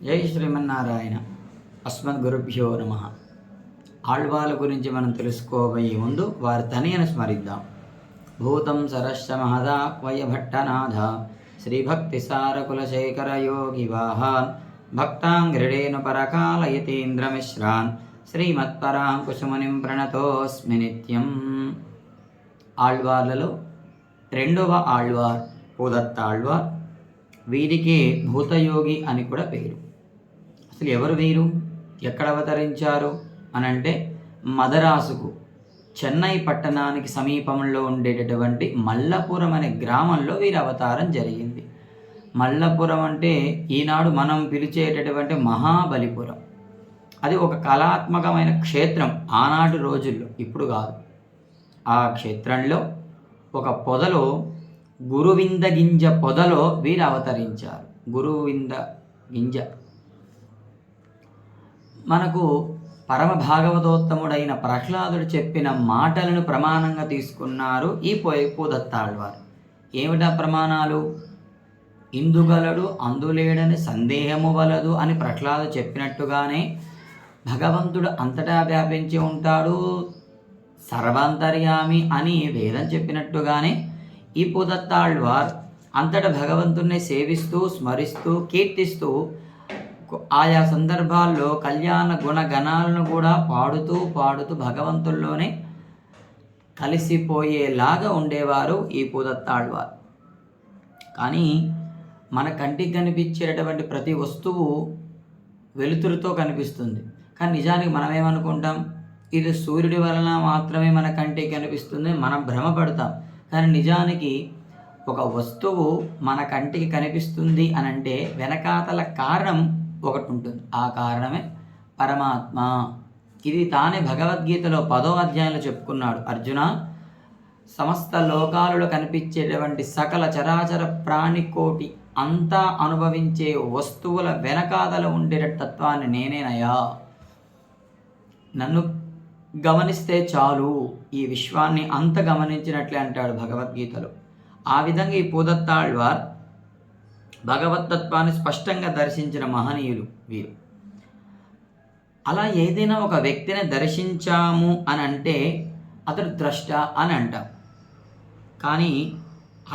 జై శ్రీమన్నారాయణ. అస్మద్గురుభ్యో నమ. ఆళ్వాళ్ళ గురించి మనం తెలుసుకోబోయే ముందు వారి తనయను స్మరిద్దాం. భూతం సరస్య మహదాక్వయ భట్టనాథ శ్రీభక్తి సారకులశేఖర యోగి వాహాన్ భక్తాంగ్రిడేను పరకాలయతీంద్రమిశ్రాన్ శ్రీమత్పరాంకుశమునిం ప్రణతోస్మి నిత్యం. ఆళ్వార్లలో రెండవ ఆళ్వార్ పూదత్తాళ్వార్. వీరికి భూతయోగి అని కూడా పేరు. అసలు ఎవరు వీరు, ఎక్కడ అవతరించారు అనంటే మదరాసుకు చెన్నై పట్టణానికి సమీపంలో ఉండేటటువంటి మల్లపురం అనే గ్రామంలో వీరి అవతారం జరిగింది. మల్లపురం అంటే ఈనాడు మనం పిలిచేటటువంటి మహాబలిపురం. అది ఒక కళాత్మకమైన క్షేత్రం ఆనాటి రోజుల్లో, ఇప్పుడు కాదు. ఆ క్షేత్రంలో ఒక పొదలో గురువింద గింజ పొదలో వీరు అవతరించారు. గురువింద గింజ మనకు పరమ భాగవతోత్తముడైన ప్రహ్లాదుడు చెప్పిన మాటలను ప్రమాణంగా తీసుకున్నారు ఈ పూదత్తాళ్వారు. ఏమిటా ప్రమాణాలు? ఇందుగలడు అందులేడని సందేహము వలదు అని ప్రహ్లాదు చెప్పినట్టుగానే భగవంతుడు అంతటా వ్యాపించి ఉంటాడు, సర్వాంతర్యామి అని వేదం చెప్పినట్టుగానే ఈ పూదత్తాళ్వార్ అంతటా భగవంతుణ్ణి సేవిస్తూ స్మరిస్తూ కీర్తిస్తూ ఆయా సందర్భాల్లో కళ్యాణ గుణగణాలను కూడా పాడుతూ భగవంతుల్లోనే కలిసిపోయేలాగా ఉండేవారు ఈ పూదత్తాళ్వార్. కానీ మన కంటికి కనిపించేటటువంటి ప్రతి వస్తువు వెలుతురుతో కనిపిస్తుంది. కానీ నిజానికి మనం ఏమనుకుంటాం, ఇది సూర్యుడి వలన మాత్రమే మన కంటికి కనిపిస్తుంది, మనం భ్రమపడతాం. కానీ నిజానికి ఒక వస్తువు మన కంటికి కనిపిస్తుంది అనంటే వెనకాతల కారణం ఒకటి ఉంటుంది. ఆ కారణమే పరమాత్మ. ఇది తానే భగవద్గీతలో 10వ అధ్యాయంలో చెప్పుకున్నాడు. అర్జున, సమస్త లోకాలలో కనిపించేటువంటి సకల చరాచర ప్రాణికోటి అంతా అనుభవించే వస్తువుల వెనకాతల ఉండే తత్వాన్ని నేనేనయ్యా, నన్ను గమనిస్తే చాలు, ఈ విశ్వాన్ని అంత గమనించినట్లే అంటాడు భగవద్గీతలో. ఆ విధంగా ఈ పూదత్తాళ్వార్ భగవతత్వాన్ని స్పష్టంగా దర్శించిన మహనీయులు వీరు. అలా ఏదైనా ఒక వ్యక్తిని దర్శించాము అని అంటే అతడు ద్రష్ట అని అంటాం. కానీ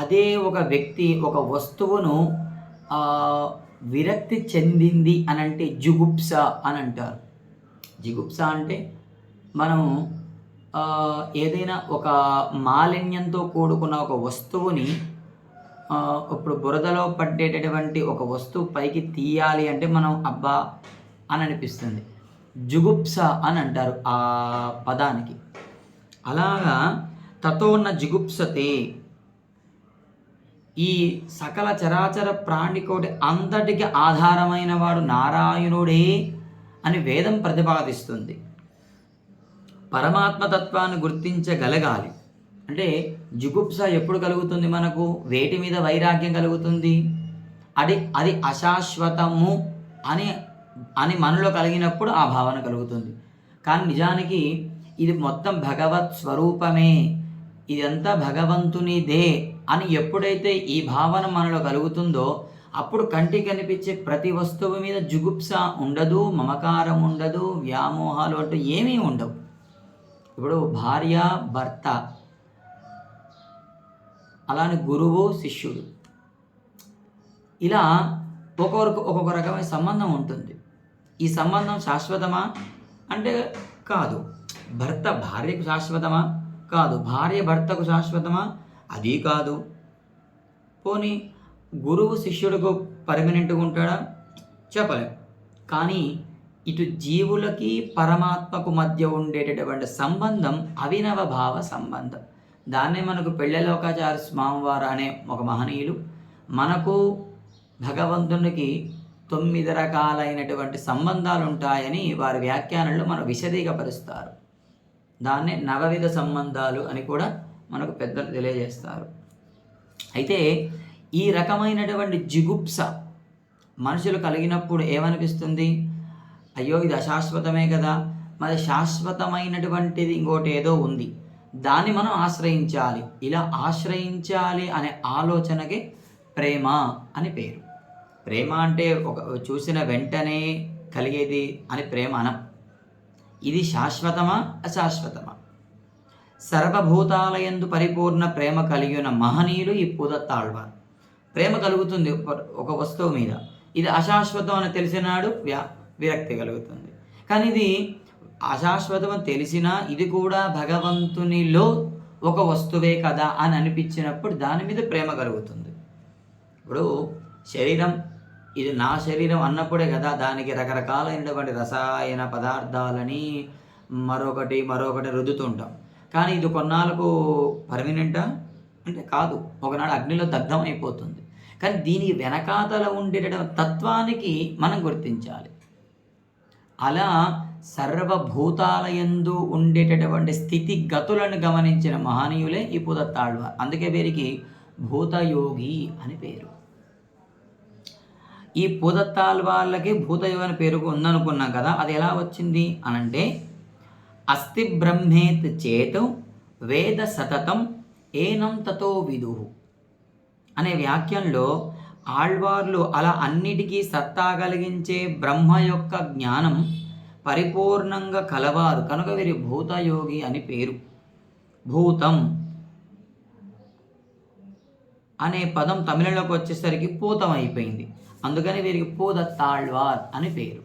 అదే ఒక వ్యక్తి ఒక వస్తువును విరక్తి చెందింది అని అంటే జుగుప్స అని అంటారు. జిగుప్స అంటే మనము ఏదైనా ఒక మాలిన్యంతో కూడుకున్న ఒక వస్తువుని ఇప్పుడు బురదలో పట్టేటటువంటి ఒక వస్తువు పైకి తీయాలి అంటే మనం అబ్బా అని అనిపిస్తుంది. జుగుప్స అని అంటారు ఆ పదానికి. అలాగా తతోన్న జిగుప్సతే, ఈ సకల చరాచర ప్రాణికోటి అంతటికి ఆధారమైన వాడు నారాయణుడే అని వేదం ప్రతిపాదిస్తుంది. పరమాత్మతత్వాన్ని గుర్తించగలగాలి అంటే జుగుప్స ఎప్పుడు కలుగుతుంది మనకు? వేటి మీద వైరాగ్యం కలుగుతుంది? అది అశాశ్వతము అని మనలో కలిగినప్పుడు ఆ భావన కలుగుతుంది. కానీ నిజానికి ఇది మొత్తం భగవత్ స్వరూపమే, ఇదంతా భగవంతునిదే అని ఎప్పుడైతే ఈ భావన మనలో కలుగుతుందో అప్పుడు కంటికి కనిపించే ప్రతి వస్తువు మీద జుగుప్స ఉండదు, మమకారం ఉండదు, వ్యామోహాలు అంటూ ఏమీ ఉండవు. ఇప్పుడు భార్య భర్త, అలానే గురువు శిష్యుడు, ఇలా ఒక్కొక్కరికి ఒక్కొక్క రకమైన సంబంధం ఉంటుంది. ఈ సంబంధం శాశ్వతమా అంటే కాదు. భర్త భార్యకు శాశ్వతమా? కాదు. భార్య భర్తకు శాశ్వతమా? అది కాదు. పోనీ గురువు శిష్యుడికి పర్మనెంట్గా ఉంటాడా? చెప్పలేం. కానీ ఇటు జీవులకి పరమాత్మకు మధ్య ఉండేటటువంటి సంబంధం అవినవ భావ సంబంధం. దాన్నే మనకు పెళ్ళలోకాచార్య స్వామివారు అనే ఒక మహనీయులు మనకు భగవంతునికి 9 రకాలైనటువంటి సంబంధాలు ఉంటాయని వారి వ్యాఖ్యానంలో మనం విశదీకపరుస్తారు. దాన్నే నవవిధ సంబంధాలు అని కూడా మనకు పెద్దలు తెలియజేస్తారు. అయితే ఈ రకమైనటువంటి జిగుప్స మనుషులు కలిగినప్పుడు ఏమనిపిస్తుంది? అయ్యో ఇది అశాశ్వతమే కదా, మరి శాశ్వతమైనటువంటిది ఇంకోటి ఏదో ఉంది, దాన్ని మనం ఆశ్రయించాలి. ఇలా ఆశ్రయించాలి అనే ఆలోచనకి ప్రేమ అని పేరు. ప్రేమ అంటే ఒక చూసిన వెంటనే కలిగేది అని ప్రేమ అనం. ఇది శాశ్వతమా అశాశ్వతమా? సర్వభూతాలయందు పరిపూర్ణ ప్రేమ కలిగి ఉన్న మహనీయులు ఈ పూదత్తాళ్వార్. ప్రేమ కలుగుతుంది ఒక వస్తువు మీద, ఇది అశాశ్వతం అని తెలిసినాడు విరక్తి కలుగుతుంది. కానీ ఇది అశాశ్వతం అని తెలిసినా ఇది కూడా భగవంతునిలో ఒక వస్తువే కదా అని అనిపించినప్పుడు దాని మీద ప్రేమ కలుగుతుంది. ఇప్పుడు శరీరం ఇది నా శరీరం అన్నప్పుడే కదా దానికి రకరకాలైనటువంటి రసాయన పదార్థాలని మరొకటి రుద్దుతుంటాం. కానీ ఇది కొన్నాళ్ళకు పర్మనెంటా అంటే కాదు, ఒకనాడు అగ్నిలో దగ్ధం అయిపోతుంది. కానీ దీని వెనకాతల ఉండేటటువంటి తత్వానికి మనం గుర్తించాలి. అలా సర్వభూతాలయందు ఉండేటటువంటి స్థితిగతులను గమనించిన మహనీయులే ఈ పూదత్తాళ్వార్. అందుకే వీరికి భూతయోగి అని పేరు. ఈ పూదత్తాళ్వార్లకి భూతయోగి అని పేరు ఉందనుకున్నాం కదా, అది ఎలా వచ్చింది అనంటే అస్తి బ్రహ్మేత్ చేతు వేద సతతం ఏనం తతో విదుహు అనే వ్యాఖ్యంలో ఆళ్వార్లు అలా అన్నిటికీ సత్తా కలిగించే బ్రహ్మ యొక్క జ్ఞానం పరిపూర్ణంగా కలవారు కనుక వీరి భూతయోగి అని పేరు. భూతం అనే పదం తమిళంలోకి వచ్చేసరికి పూతం అయిపోయింది, అందుకని వీరికి పూదత్తాళ్వార్ అని పేరు.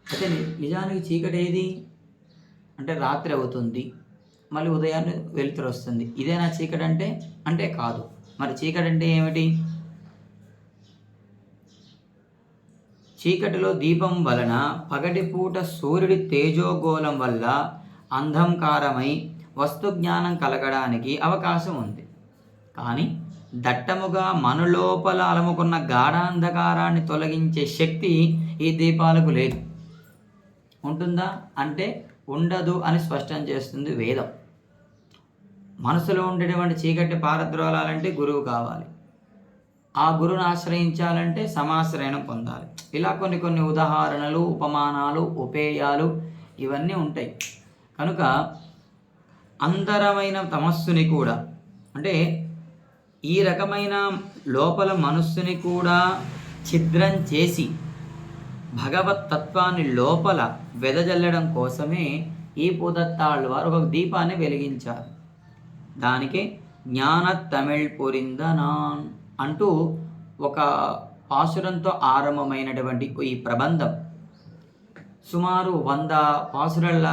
అయితే నిజానికి చీకటి ఏది అంటే రాత్రి అవుతుంది, మళ్ళీ ఉదయాన్నే వెలుతురు వస్తుంది. ఇదేనా చీకటి అంటే కాదు. మరి చీకటి అంటే ఏమిటి? చీకటిలో దీపం వలన పగటిపూట సూర్యుడి తేజోగోళం వల్ల అంధకారమై వస్తు జ్ఞానం కలగడానికి అవకాశం ఉంది. కానీ దట్టముగా మనలోపల అలముకున్న గాఢాంధకారాన్ని తొలగించే శక్తి ఈ దీపాలకు లేదు. ఉంటుందా అంటే ఉండదు అని స్పష్టం చేస్తుంది వేదం. మనసులో ఉండేటువంటి చీకటి పారద్రోలాలంటే గురువు కావాలి, ఆ గురువును ఆశ్రయించాలంటే సమాశ్రయణం పొందాలి. ఇలా కొన్ని ఉదాహరణలు, ఉపమానాలు, ఉపేయాలు ఇవన్నీ ఉంటాయి. కనుక అంతరమైన తమస్సుని కూడా అంటే ఈ రకమైన లోపల మనస్సుని కూడా ఛిద్రం చేసి భగవత్ తత్వాన్ని లోపల వెదజల్లడం కోసమే ఈ పూదత్తాళ్వార్ ఒక దీపాన్ని వెలిగించారు. దానికి జ్ఞాన తమిళ్ పురిందనాన్ అంటూ ఒక పాసురంతో ఆరంభమైనటువంటి ఈ ప్రబంధం సుమారు 100 పాసురల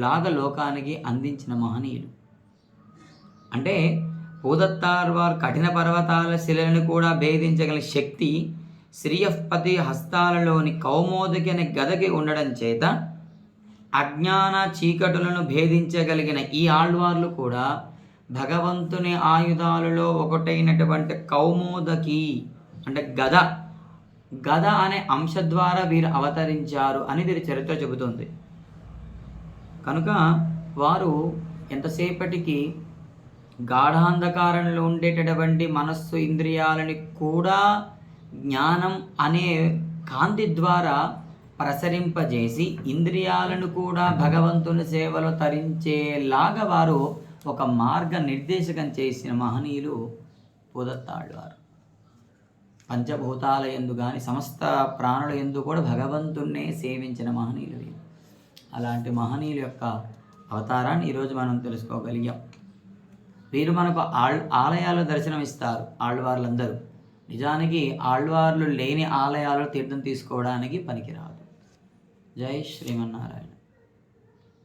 లాగా లోకానికి అందించిన మహనీయులు. అంటే పూదత్తాళ్వార్ కఠిన పర్వతాల శిలను కూడా భేదించగల శక్తి శ్రీయపతి హస్తాలలోని కౌమోదకి అనే గదకి ఉండడం చేత అజ్ఞాన చీకటులను భేదించగలిగిన ఈ ఆళ్వార్లు కూడా భగవంతుని ఆయుధాలలో ఒకటైనటువంటి కౌమోదకి అంటే గద అనే అంశ ద్వారా వీరు అవతరించారు అని వీరి చరిత్ర చెబుతుంది. కనుక వారు ఎంతసేపటికి గాఢాంధకారంలో ఉండేటటువంటి మనస్సు ఇంద్రియాలని కూడా జ్ఞానం అనే కాంతి ద్వారా ప్రసరింపజేసి ఇంద్రియాలను కూడా భగవంతుని సేవలో తరించేలాగా వారు ఒక మార్గ నిర్దేశకం చేసిన మహనీయులు పూదత్తాళ్వార్. పంచభూతాల యందు కానీ సమస్త ప్రాణుల యందు కూడా భగవంతుణ్ణే సేవించిన మహనీయులు వీరు. అలాంటి మహనీయుల యొక్క అవతారాన్ని ఈరోజు మనం తెలుసుకోగలిగాం. వీరు మనకు ఆలయాలు దర్శనం ఇస్తారు ఆళ్వార్లందరూ. నిజానికి ఆళ్వార్లు లేని ఆలయాలు తీర్థం తీసుకోవడానికి పనికిరాదు. జై శ్రీమన్నారాయణ.